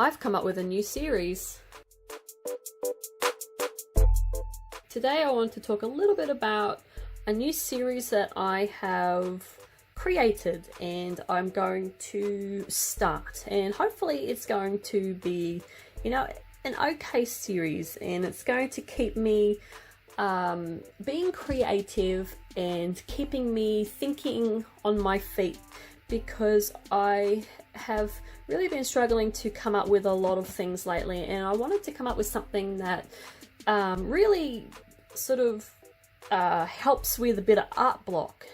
I've come up with a new series. Today I want to talk a little bit about a new series that I have created and I'm going to start, and hopefully it's going to be, you know, an okay series, and it's going to keep me being creative and keeping me thinking on my feet, because I have really been struggling to come up with a lot of things lately, and I wanted to come up with something that really sort of helps with a bit of art block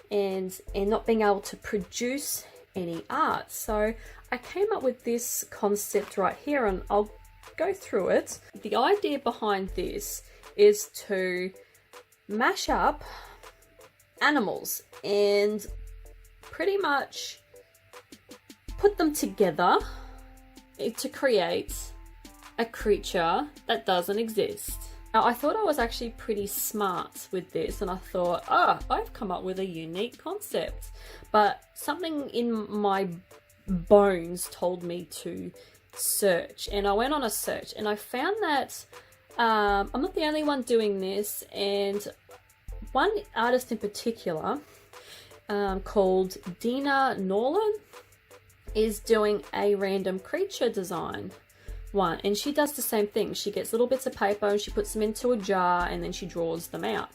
and not being able to produce any art. So I came up with this concept right here, and I'll go through it. The idea behind this is to mash up animals and pretty much put them together to create a creature that doesn't exist. Now, I thought I was actually pretty smart with this, and I thought, I've come up with a unique concept. But something in my bones told me to search, and I went on a search, and I found that I'm not the only one doing this, and one artist in particular called Dina Norland is doing a random creature design one, and she does the same thing. She gets little bits of paper and she puts them into a jar and then she draws them out,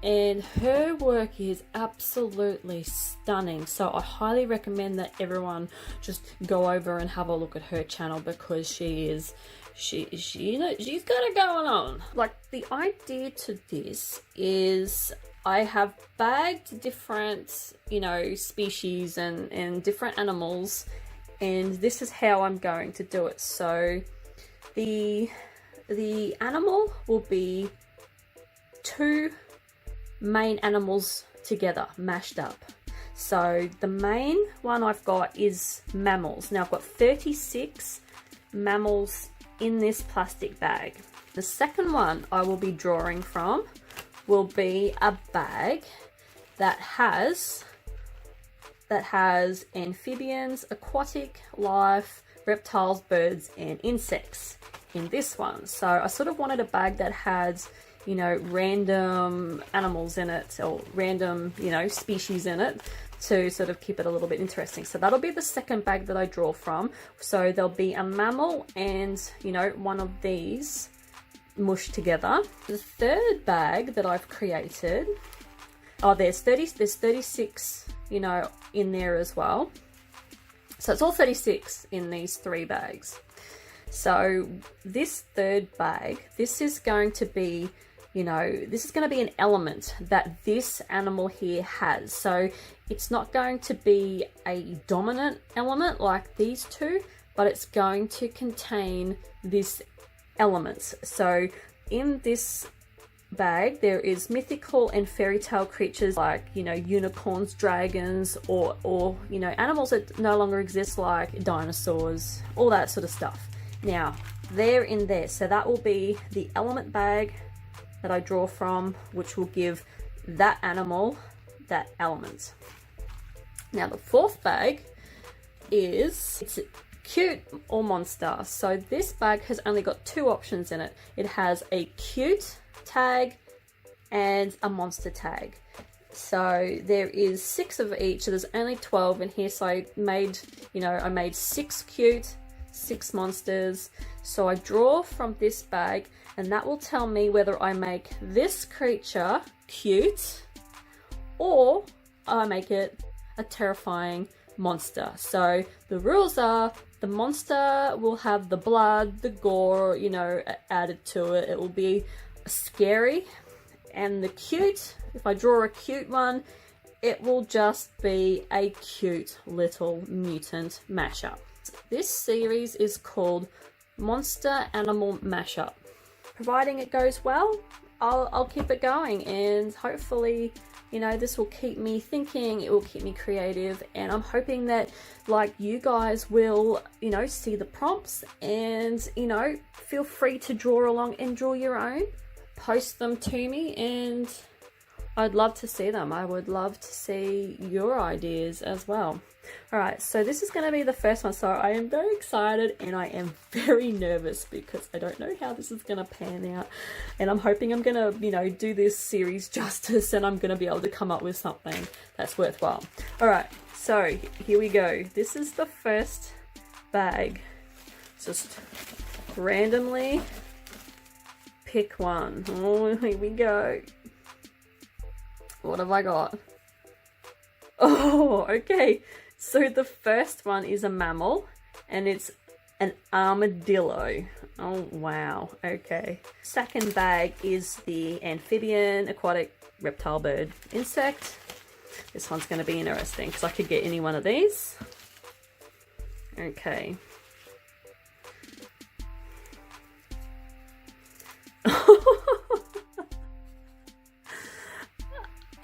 and her work is absolutely stunning. So I highly recommend that everyone just go over and have a look at her channel, because she's got it going on. Like, the idea to this is I have bagged different, you know, species and different animals, and this is how I'm going to do it. So the animal will be two main animals together, mashed up. So the main one I've got is mammals. Now I've got 36 mammals in this plastic bag. The second one I will be drawing from will be a bag that has amphibians, aquatic life, reptiles, birds and insects in this one. So I sort of wanted a bag that had, you know, random animals in it, or random, you know, species in it, to sort of keep it a little bit interesting. So that'll be the second bag that I draw from. So there'll be a mammal and, you know, one of these mushed together. The third bag that I've created, there's 36, you know, in there as well. So it's all 36 in these three bags. So this third bag, this is going to be, you know, this is going to be an element that this animal here has. So it's not going to be a dominant element like these two, but it's going to contain this element. So in this bag there is mythical and fairy tale creatures like, you know, unicorns, dragons, or you know, animals that no longer exist like dinosaurs, all that sort of stuff. Now they're in there, so that will be the element bag that I draw from, which will give that animal that element. Now the fourth bag it's cute or monster. So this bag has only got two options in it. It has a cute tag and a monster tag. So there is 6 of each, so there's only 12 in here. So I made, you know, I made 6 cute, 6 monsters. So I draw from this bag, and that will tell me whether I make this creature cute or I make it a terrifying monster. So the rules are, the monster will have the blood, the gore, you know, added to it. It will be scary. And the cute, if I draw a cute one, it will just be a cute little mutant mashup. This series is called Monster Animal Mashup. Providing it goes well, I'll keep it going, and hopefully, you know, this will keep me thinking, it will keep me creative, and I'm hoping that, like, you guys will, you know, see the prompts and, you know, feel free to draw along and draw your own. Post them to me, and I'd love to see them. I would love to see your ideas as well. Alright, so this is going to be the first one, so I am very excited and I am very nervous because I don't know how this is going to pan out, and I'm hoping I'm going to, you know, do this series justice and I'm going to be able to come up with something that's worthwhile. Alright, so here we go. This is the first bag. Just randomly pick one. Oh, here we go. What have I got? Oh, okay. So the first one is a mammal, and it's an armadillo. Oh, wow. Okay. Second bag is the amphibian, aquatic, reptile, bird, insect. This one's going to be interesting because I could get any one of these. Okay.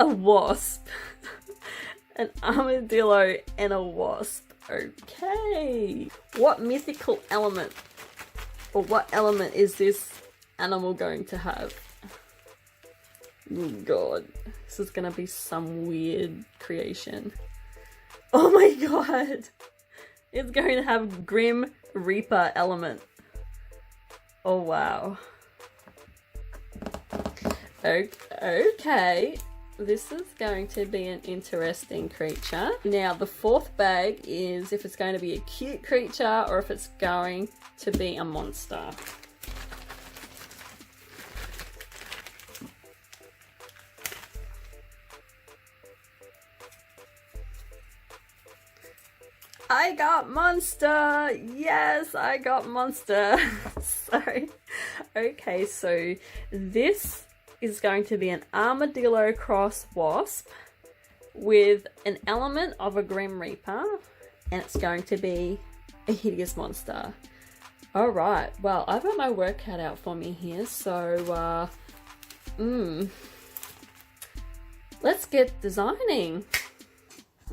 A wasp. An armadillo and a wasp. Okay. What mythical element, or what element is this animal going to have? Oh god. This is going to be some weird creation. Oh my god. It's going to have Grim Reaper element. Oh wow. Okay. This is going to be an interesting creature. Now, the fourth bag is if it's going to be a cute creature or if it's going to be a monster. I got monster! Yes, I got monster! Okay, so this is going to be an armadillo cross wasp with an element of a Grim Reaper, and it's going to be a hideous monster. Alright, well, I've got my work cut out for me here, so let's get designing.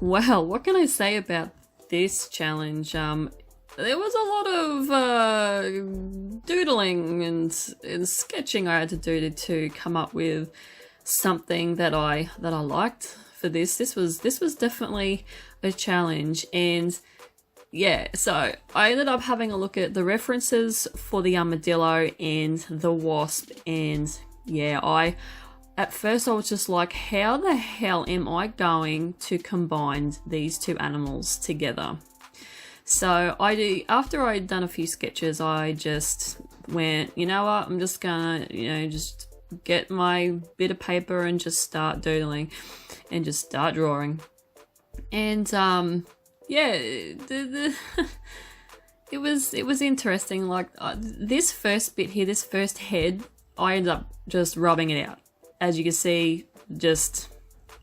Well, what can I say about this challenge? There was a lot of doodling and sketching I had to do to come up with something that I liked for this. This was definitely a challenge, and yeah, so I ended up having a look at the references for the armadillo and the wasp, and yeah, at first I was just like, how the hell am I going to combine these two animals together? So after I'd done a few sketches, I just went, you know what, I'm just gonna, just get my bit of paper and just start doodling and just start drawing. And yeah, it was interesting. Like this first bit here, this first head, I ended up just rubbing it out. As you can see,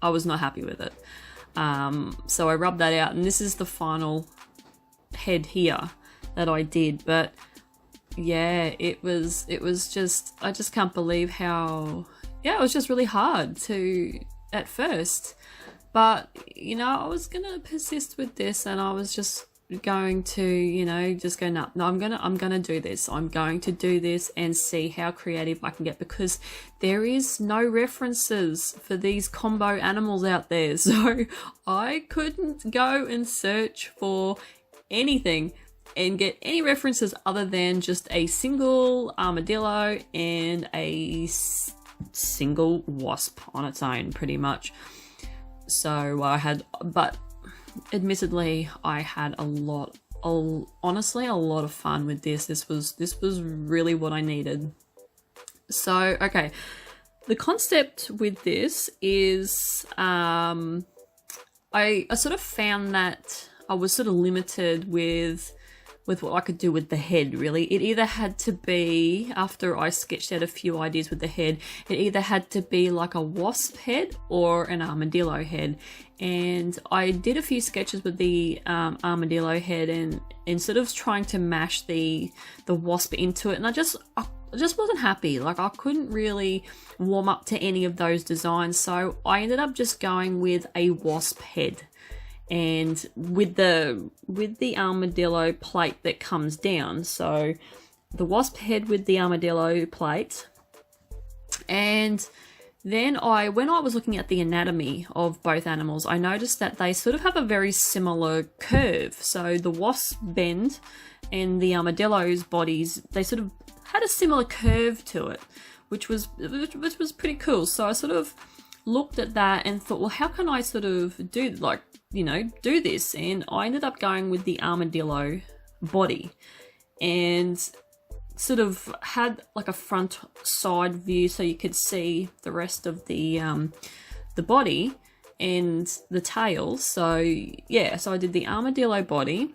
I was not happy with it. So I rubbed that out, and this is the final head here that I did. But yeah, it was just, I just can't believe how, it was just really hard to at first. But I was gonna persist with this, and I was just going to just go, no, I'm gonna do this. I'm going to do this and see how creative I can get, because there is no references for these combo animals out there, so I couldn't go and search for anything and get any references other than just a single armadillo and a single wasp on its own, pretty much. So but admittedly, I had honestly a lot of fun with this. This was really what I needed. So, okay, the concept with this is, I sort of found that I was sort of limited with what I could do with the head, really. It either had to be, after I sketched out a few ideas with the head, it either had to be like a wasp head or an armadillo head. And I did a few sketches with the armadillo head and sort of trying to mash the wasp into it. And I just wasn't happy. Like, I couldn't really warm up to any of those designs. So I ended up just going with a wasp head. And with the armadillo plate that comes down, so the wasp head with the armadillo plate, and Then when I was looking at the anatomy of both animals, I noticed that they sort of have a very similar curve. So the wasp bend and the armadillo's bodies, they sort of had a similar curve to it, which was pretty cool. So I sort of looked at that and thought, well, how can I sort of do this? And I ended up going with the armadillo body, and sort of had like a front side view so you could see the rest of the body and the tail. So yeah, so I did the armadillo body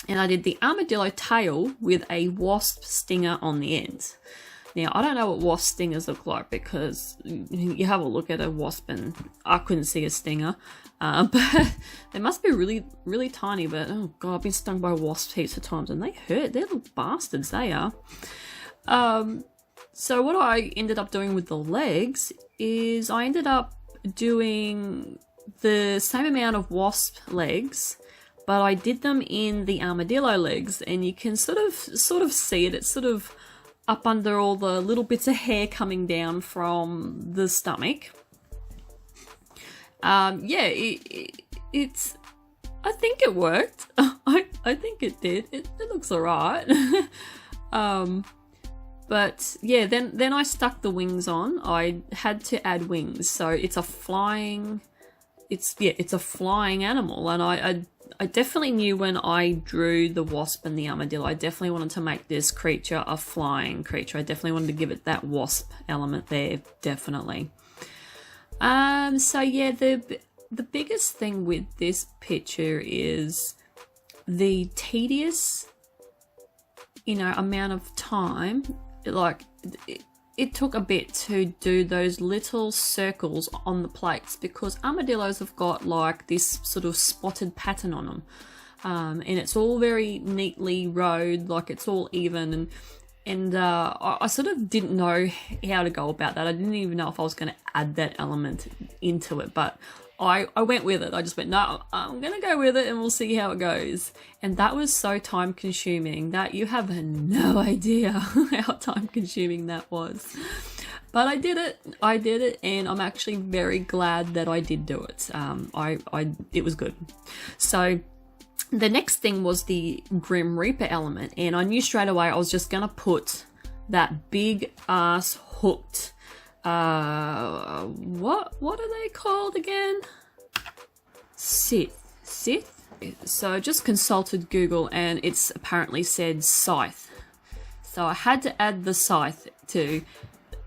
and I did the armadillo tail with a wasp stinger on the end. Now, I don't know what wasp stingers look like, because you have a look at a wasp and I couldn't see a stinger. But they must be really, really tiny. But oh god, I've been stung by wasps heaps of times and they hurt. They're little bastards, they are. So what I ended up doing with the legs is I ended up doing the same amount of wasp legs, but I did them in the armadillo legs, and you can sort of see it. It's sort of up under all the little bits of hair coming down from the stomach. Yeah, it's. I think it worked. I think it did. It looks alright. But yeah, then I stuck the wings on. I had to add wings, so it's a flying. It's a flying animal, and I definitely knew when I drew the wasp and the armadillo, I definitely wanted to make this creature a flying creature. I definitely wanted to give it that wasp element there, definitely. So yeah, the biggest thing with this picture is the tedious, amount of time. It took a bit to do those little circles on the plates, because armadillos have got like this sort of spotted pattern on them, and it's all very neatly rowed, like it's all even, and I sort of didn't know how to go about that. I didn't even know if I was going to add that element into it, but I went with it. I just went, no, I'm going to go with it and we'll see how it goes. And that was so time consuming that you have no idea how time consuming that was. But I did it, and I'm actually very glad that I did do it. It was good. So the next thing was the Grim Reaper element, and I knew straight away I was just going to put that big ass hooked, what are they called again? Scythe. So I just consulted Google and it's apparently said scythe. So I had to add the scythe to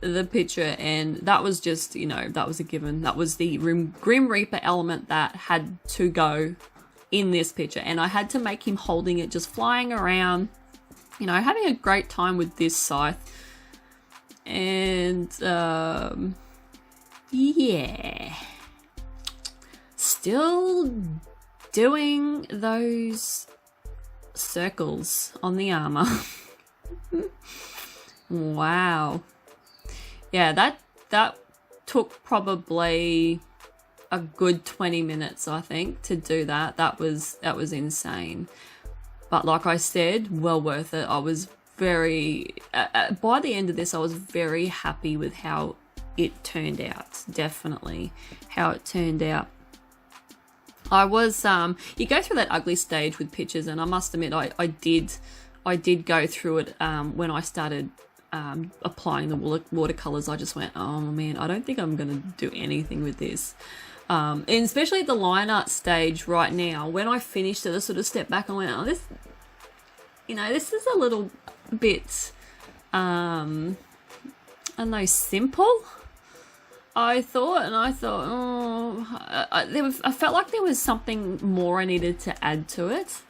the picture, and that was just, that was a given. That was the Grim Reaper element that had to go in this picture, and I had to make him holding it, just flying around, having a great time with this scythe. And yeah, still doing those circles on the armor. Wow. Yeah, that took probably a good 20 minutes, I think, to do that. That was insane. But like I said, well worth it. I was very, by the end of this, I was very happy with how it turned out. Definitely how it turned out. I was, you go through that ugly stage with pictures, and I must admit, I did go through it when I started applying the watercolors. I just went, oh man, I don't think I'm going to do anything with this. And especially at the line art stage right now, when I finished it, I sort of stepped back and went, oh, this is a little bit, I don't know, simple, I thought. And I thought, I felt like there was something more I needed to add to it,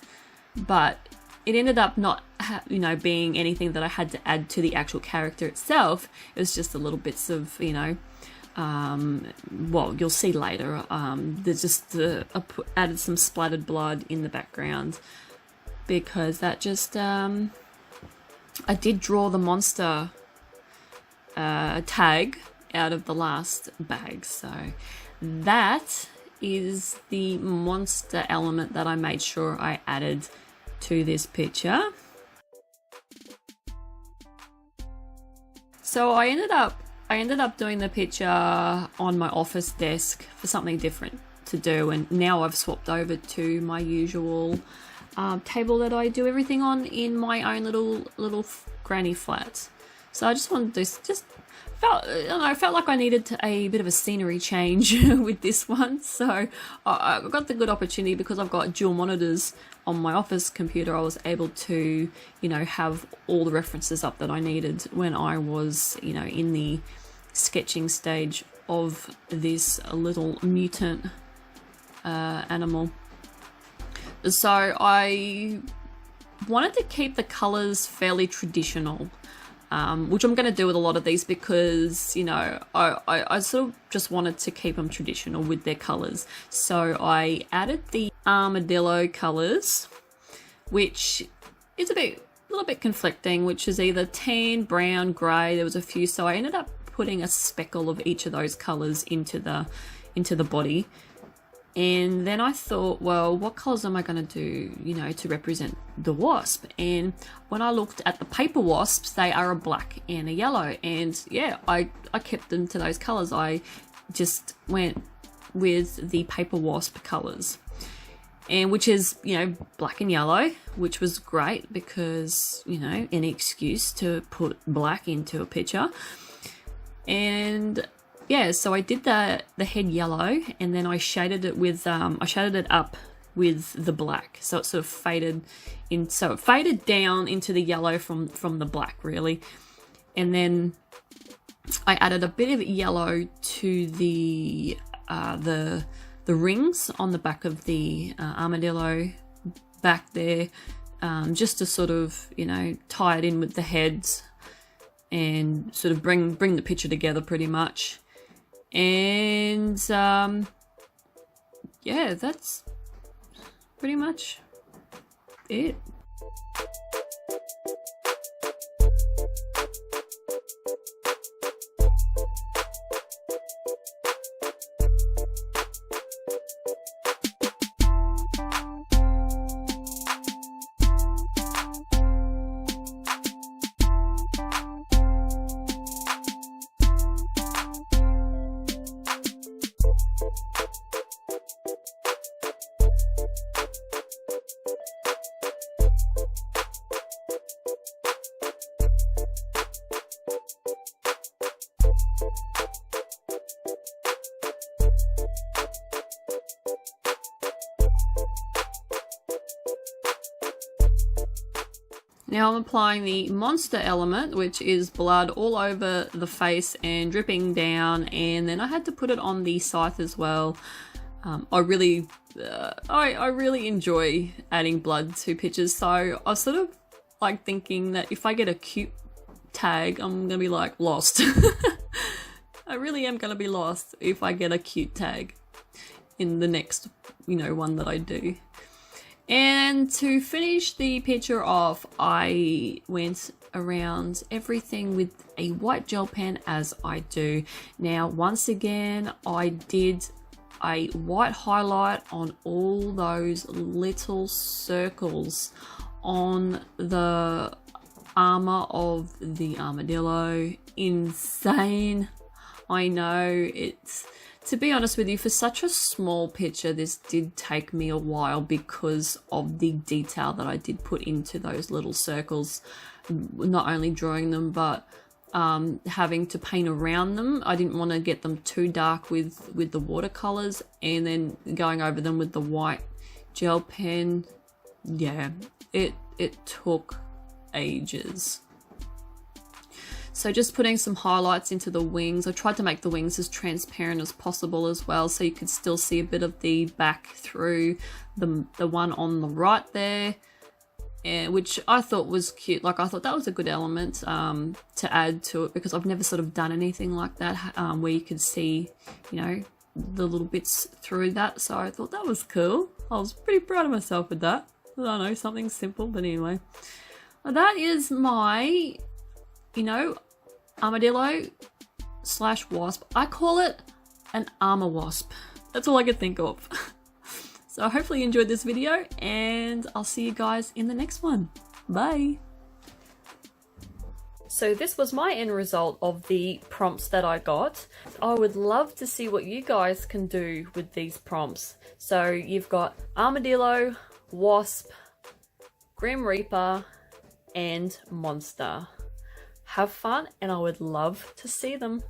but it ended up not, being anything that I had to add to the actual character itself. It was just a little bits of, well, you'll see later. There's just I added some splattered blood in the background, because that just, I did draw the monster tag out of the last bag. So that is the monster element that I made sure I added to this picture. So I ended up I ended up doing the picture on my office desk for something different to do, and now I've swapped over to my usual table that I do everything on in my own little granny flat. So I just wanted to just felt like I needed a bit of a scenery change with this one. So I got the good opportunity because I've got dual monitors on my office computer. I was able to, you know, have all the references up that I needed when I was, you know, in the sketching stage of this little mutant animal. So I wanted to keep the colors fairly traditional, which I'm going to do with a lot of these because, you know, I sort of just wanted to keep them traditional with their colors. So I added the armadillo colors, which is a little bit conflicting, which is either tan, brown, grey. There was a few, so I ended up putting a speckle of each of those colors into the body. And then I thought, well, what colors am I going to do, you know, to represent the wasp? And when I looked at the paper wasps, they are a black and a yellow. And yeah, I kept them to those colors. I just went with the paper wasp colors, and which is, you know, black and yellow, which was great because, you know, any excuse to put black into a picture. And yeah, so I did the head yellow, and then I shaded it with I shaded it up with the black, so it sort of faded in. So it faded down into the yellow from the black, really. And then I added a bit of yellow to the rings on the back of the armadillo back there, just to sort of, you know, tie it in with the heads and sort of bring the picture together pretty much. And yeah, that's pretty much it. Now I'm applying the monster element, which is blood all over the face and dripping down, and then I had to put it on the scythe as well. I really enjoy adding blood to pictures, so I was sort of like thinking that if I get a cute tag, I'm gonna be like lost. I really am gonna be lost if I get a cute tag in the next, you know, one that I do. And to finish the picture off, I went around everything with a white gel pen, as I do. Now, once again, I did a white highlight on all those little circles on the armor of the armadillo. Insane. I know, it's... To be honest with you, for such a small picture, this did take me a while because of the detail that I did put into those little circles. Not only drawing them, but having to paint around them. I didn't want to get them too dark with the watercolors, and then going over them with the white gel pen. Yeah, it took ages. So just putting some highlights into the wings. I tried to make the wings as transparent as possible as well, so you could still see a bit of the back through the one on the right there, which I thought was cute. Like, I thought that was a good element to add to it, because I've never sort of done anything like that where you could see, you know, the little bits through that. So I thought that was cool. I was pretty proud of myself with that. I don't know, something simple, but anyway. Well, that is my, you know, armadillo / wasp. I call it an Armawasp. That's all I could think of. So hopefully you enjoyed this video, and I'll see you guys in the next one. Bye. So this was my end result of the prompts that I got. I would love to see what you guys can do with these prompts. So you've got Armadillo, Wasp, Grim Reaper, and Monster. Have fun, and I would love to see them.